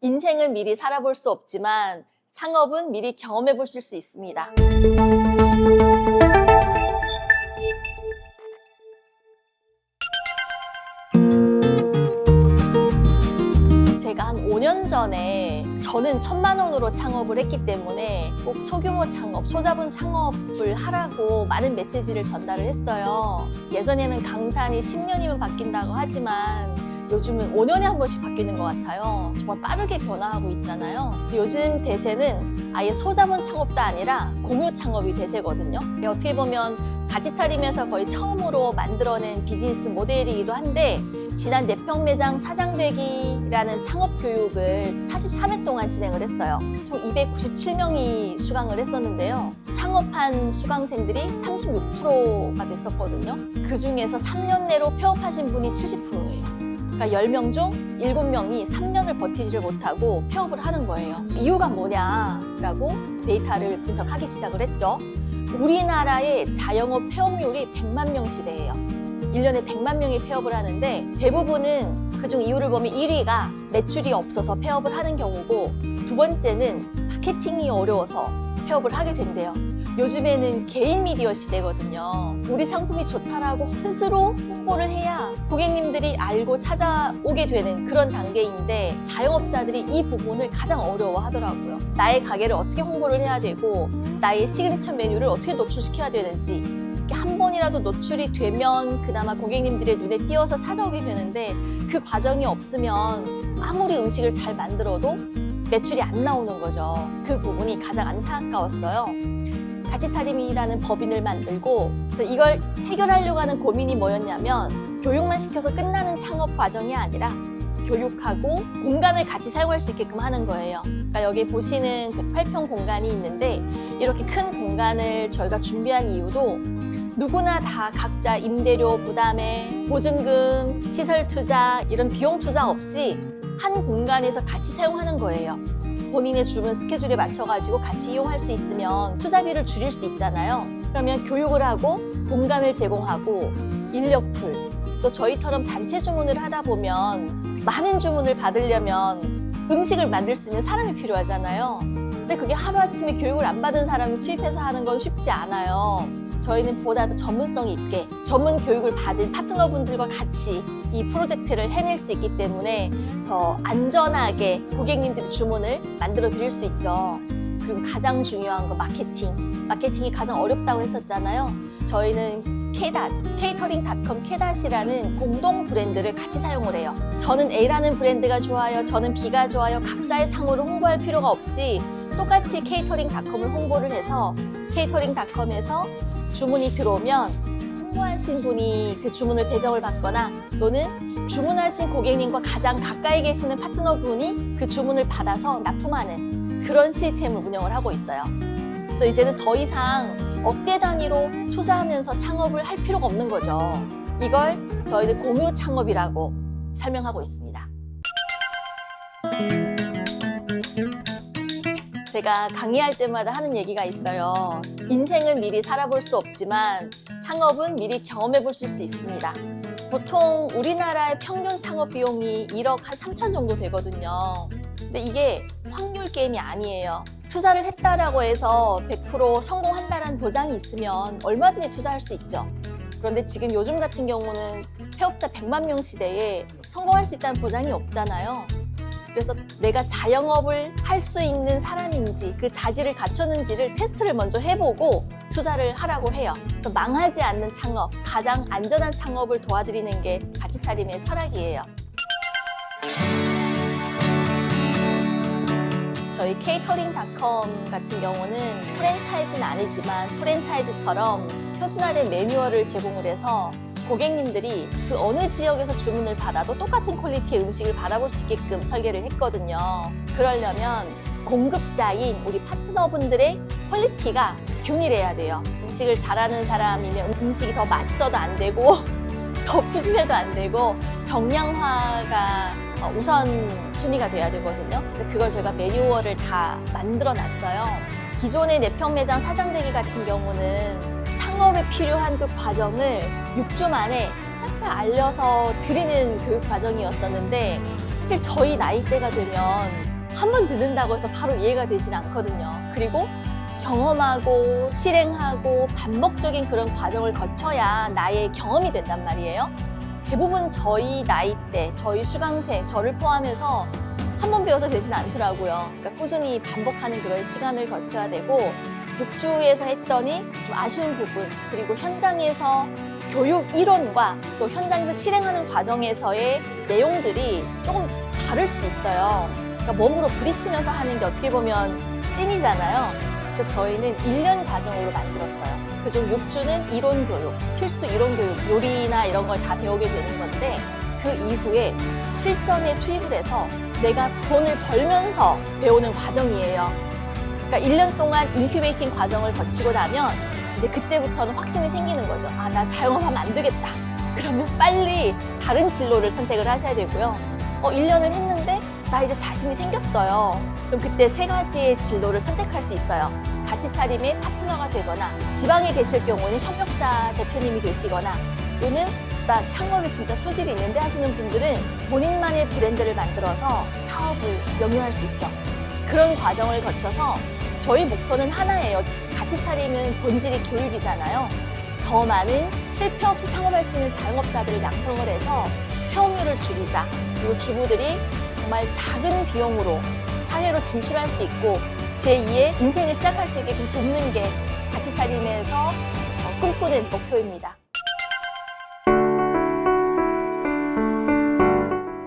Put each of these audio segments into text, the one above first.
인생을 미리 살아볼 수 없지만 창업은 미리 경험해 보실 수 있습니다. 제가 한 5년 전에 저는 1,000만 원으로 창업을 했기 때문에 꼭 소규모 창업, 소자본 창업을 하라고 많은 메시지를 전달을 했어요. 예전에는 강산이 10년이면 바뀐다고 하지만 요즘은 5년에 한 번씩 바뀌는 것 같아요. 정말 빠르게 변화하고 있잖아요. 요즘 대세는 아예 소자본 창업도 아니라 공유 창업이 대세거든요. 어떻게 보면 같이 차림에서 거의 처음으로 만들어낸 비즈니스 모델이기도 한데 지난 내평 매장 사장 되기라는 창업 교육을 43회 동안 진행을 했어요. 총 297명이 수강을 했었는데요. 창업한 수강생들이 36%가 됐었거든요. 그 중에서 3년 내로 폐업하신 분이 70%예요. 그러니까 10명 중 7명이 3년을 버티지를 못하고 폐업을 하는 거예요. 이유가 뭐냐라고 데이터를 분석하기 시작을 했죠. 우리나라의 자영업 폐업률이 100만 명 시대예요. 1년에 100만 명이 폐업을 하는데 대부분은 그중 이유를 보면 1위가 매출이 없어서 폐업을 하는 경우고 두 번째는 마케팅이 어려워서 폐업을 하게 된대요. 요즘에는 개인 미디어 시대거든요. 우리 상품이 좋다라고 스스로 홍보를 해야 고객님들이 알고 찾아오게 되는 그런 단계인데 자영업자들이 이 부분을 가장 어려워하더라고요. 나의 가게를 어떻게 홍보를 해야 되고 나의 시그니처 메뉴를 어떻게 노출시켜야 되는지 한 번이라도 노출이 되면 그나마 고객님들의 눈에 띄어서 찾아오게 되는데 그 과정이 없으면 아무리 음식을 잘 만들어도 매출이 안 나오는 거죠. 그 부분이 가장 안타까웠어요. 같이 차림이라는 법인을 만들고 이걸 해결하려고 하는 고민이 뭐였냐면 교육만 시켜서 끝나는 창업 과정이 아니라 교육하고 공간을 같이 사용할 수 있게끔 하는 거예요. 그러니까 여기 보시는 108평 공간이 있는데 이렇게 큰 공간을 저희가 준비한 이유도 누구나 다 각자 임대료 부담에 보증금, 시설 투자 이런 비용 투자 없이 한 공간에서 같이 사용하는 거예요. 본인의 주문 스케줄에 맞춰가지고 같이 이용할 수 있으면 투자비를 줄일 수 있잖아요. 그러면 교육을 하고 공간을 제공하고 인력풀 또 저희처럼 단체 주문을 하다 보면 많은 주문을 받으려면 음식을 만들 수 있는 사람이 필요하잖아요. 근데 그게 하루아침에 교육을 안 받은 사람을 투입해서 하는 건 쉽지 않아요. 저희는 보다 더 전문성 있게 전문 교육을 받은 파트너분들과 같이 이 프로젝트를 해낼 수 있기 때문에 더 안전하게 고객님들의 주문을 만들어 드릴 수 있죠. 그리고 가장 중요한 거 마케팅. 마케팅이 가장 어렵다고 했었잖아요. 저희는 케이터링닷컴 케닷이라는 공동 브랜드를 같이 사용을 해요. 저는 A라는 브랜드가 좋아요. 저는 B가 좋아요. 각자의 상호를 홍보할 필요가 없이 똑같이 케이터링닷컴을 홍보를 해서 케이터링닷컴에서 주문이 들어오면 홍보하신 분이 그 주문을 배정을 받거나 또는 주문하신 고객님과 가장 가까이 계시는 파트너분이 그 주문을 받아서 납품하는 그런 시스템을 운영을 하고 있어요. 그래서 이제는 더 이상 억대 단위로 투자하면서 창업을 할 필요가 없는 거죠. 이걸 저희는 공유 창업이라고 설명하고 있습니다. 제가 강의할 때마다 하는 얘기가 있어요. 인생을 미리 살아볼 수 없지만 창업은 미리 경험해 보실 수 있습니다. 보통 우리나라의 평균 창업 비용이 1억 한 3천 정도 되거든요. 근데 이게 확률 게임이 아니에요. 투자를 했다라고 해서 100% 성공한다는 보장이 있으면 얼마든지 투자할 수 있죠. 그런데 지금 요즘 같은 경우는 폐업자 100만 명 시대에 성공할 수 있다는 보장이 없잖아요. 그래서 내가 자영업을 할 수 있는 사람인지 그 자질을 갖췄는지를 테스트를 먼저 해보고 투자를 하라고 해요. 그래서 망하지 않는 창업, 가장 안전한 창업을 도와드리는 게 같이 차림의 철학이에요. 저희 케이터링닷컴 같은 경우는 프랜차이즈는 아니지만 프랜차이즈처럼 표준화된 매뉴얼을 제공을 해서 고객님들이 그 어느 지역에서 주문을 받아도 똑같은 퀄리티의 음식을 받아볼 수 있게끔 설계를 했거든요. 그러려면 공급자인 우리 파트너분들의 퀄리티가 균일해야 돼요. 음식을 잘하는 사람이면 음식이 더 맛있어도 안 되고 더 푸짐해도 안 되고 정량화가 우선순위가 돼야 되거든요. 그래서 그걸 저희가 매뉴얼을 다 만들어 놨어요. 기존의 내평 매장 사장 되기 같은 경우는 창업에 필요한 그 과정을 6주 만에 싹 다 알려서 드리는 교육 과정이었었는데 사실 저희 나이대가 되면 한 번 듣는다고 해서 바로 이해가 되진 않거든요. 그리고 경험하고 실행하고 반복적인 그런 과정을 거쳐야 나의 경험이 된단 말이에요. 대부분 저희 나이대, 저희 수강생, 저를 포함해서 한 번 배워서 되진 않더라고요. 그러니까 꾸준히 반복하는 그런 시간을 거쳐야 되고 6주에서 했더니 좀 아쉬운 부분, 그리고 현장에서 교육 이론과 또 현장에서 실행하는 과정에서의 내용들이 조금 다를 수 있어요. 그러니까 몸으로 부딪히면서 하는 게 어떻게 보면 찐이잖아요. 그래서 저희는 1년 과정으로 만들었어요. 그중 6주는 이론 교육, 필수 이론 교육, 요리나 이런 걸 다 배우게 되는 건데 그 이후에 실전에 투입을 해서 내가 돈을 벌면서 배우는 과정이에요. 그러니까 1년 동안 인큐베이팅 과정을 거치고 나면 이제 그때부터는 확신이 생기는 거죠. 아, 나 자영업하면 안 되겠다. 그러면 빨리 다른 진로를 선택을 하셔야 되고요. 1년을 했는데 나 이제 자신이 생겼어요. 그럼 그때 3가지의 진로를 선택할 수 있어요. 가치 차림의 파트너가 되거나, 지방에 계실 경우는 협력사 대표님이 되시거나, 또는 나 창업에 진짜 소질이 있는데 하시는 분들은 본인만의 브랜드를 만들어서 사업을 영위할 수 있죠. 그런 과정을 거쳐서 저희 목표는 하나예요. 가치 차림은 본질이 교육이잖아요. 더 많은 실패 없이 창업할 수 있는 자영업자들을 양성을 해서 폐업률을 줄이자. 그리고 주부들이 정말 작은 비용으로 사회로 진출할 수 있고 제2의 인생을 시작할 수 있게끔 돕는 게 가치 차림에서 꿈꾸는 목표입니다.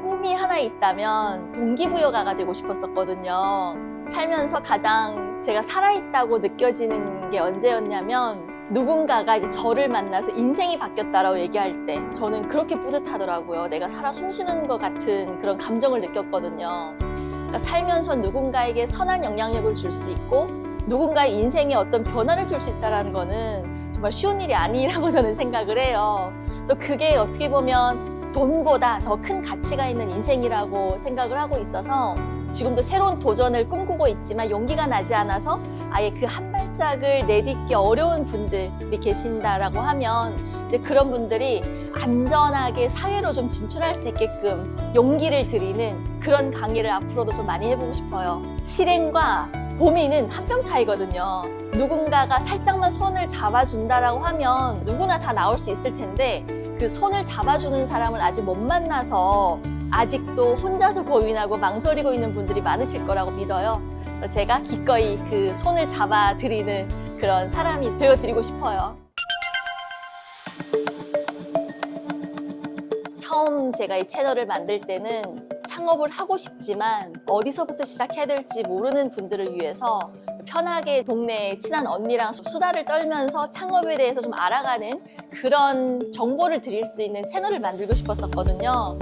꿈이 하나 있다면 동기부여가가 되고 싶었었거든요. 살면서 가장 제가 살아있다고 느껴지는 게 언제였냐면 누군가가 이제 저를 만나서 인생이 바뀌었다라고 얘기할 때 저는 그렇게 뿌듯하더라고요. 내가 살아 숨쉬는 것 같은 그런 감정을 느꼈거든요. 그러니까 살면서 누군가에게 선한 영향력을 줄 수 있고 누군가의 인생에 어떤 변화를 줄 수 있다는 거는 정말 쉬운 일이 아니라고 저는 생각을 해요. 또 그게 어떻게 보면 돈보다 더 큰 가치가 있는 인생이라고 생각을 하고 있어서 지금도 새로운 도전을 꿈꾸고 있지만 용기가 나지 않아서 아예 그 한 발짝을 내딛기 어려운 분들이 계신다라고 하면 이제 그런 분들이 안전하게 사회로 좀 진출할 수 있게끔 용기를 드리는 그런 강의를 앞으로도 좀 많이 해보고 싶어요. 실행과 고민은 한 뼘 차이거든요. 누군가가 살짝만 손을 잡아준다라고 하면 누구나 다 나올 수 있을 텐데 그 손을 잡아주는 사람을 아직 못 만나서 아직도 혼자서 고민하고 망설이고 있는 분들이 많으실 거라고 믿어요. 제가 기꺼이 그 손을 잡아드리는 그런 사람이 되어드리고 싶어요. 처음 제가 이 채널을 만들 때는 창업을 하고 싶지만 어디서부터 시작해야 될지 모르는 분들을 위해서 편하게 동네 친한 언니랑 수다를 떨면서 창업에 대해서 좀 알아가는 그런 정보를 드릴 수 있는 채널을 만들고 싶었었거든요.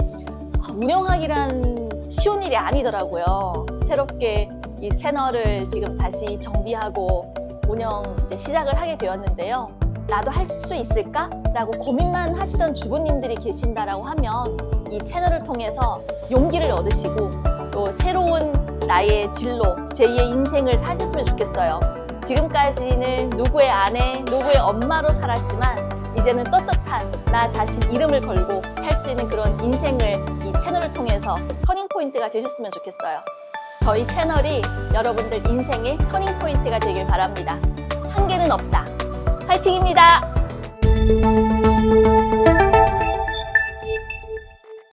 운영하기란 쉬운 일이 아니더라고요. 새롭게 이 채널을 지금 다시 정비하고 운영 이제 시작을 하게 되었는데요. 나도 할 수 있을까? 라고 고민만 하시던 주부님들이 계신다라고 하면 이 채널을 통해서 용기를 얻으시고 또 새로운 나의 진로, 제2의 인생을 사셨으면 좋겠어요. 지금까지는 누구의 아내, 누구의 엄마로 살았지만 이제는 떳떳한 나 자신 이름을 걸고 살 수 있는 그런 인생을 이 채널을 통해서 터닝포인트가 되셨으면 좋겠어요. 저희 채널이 여러분들 인생의 터닝포인트가 되길 바랍니다. 한계는 없다. 화이팅입니다.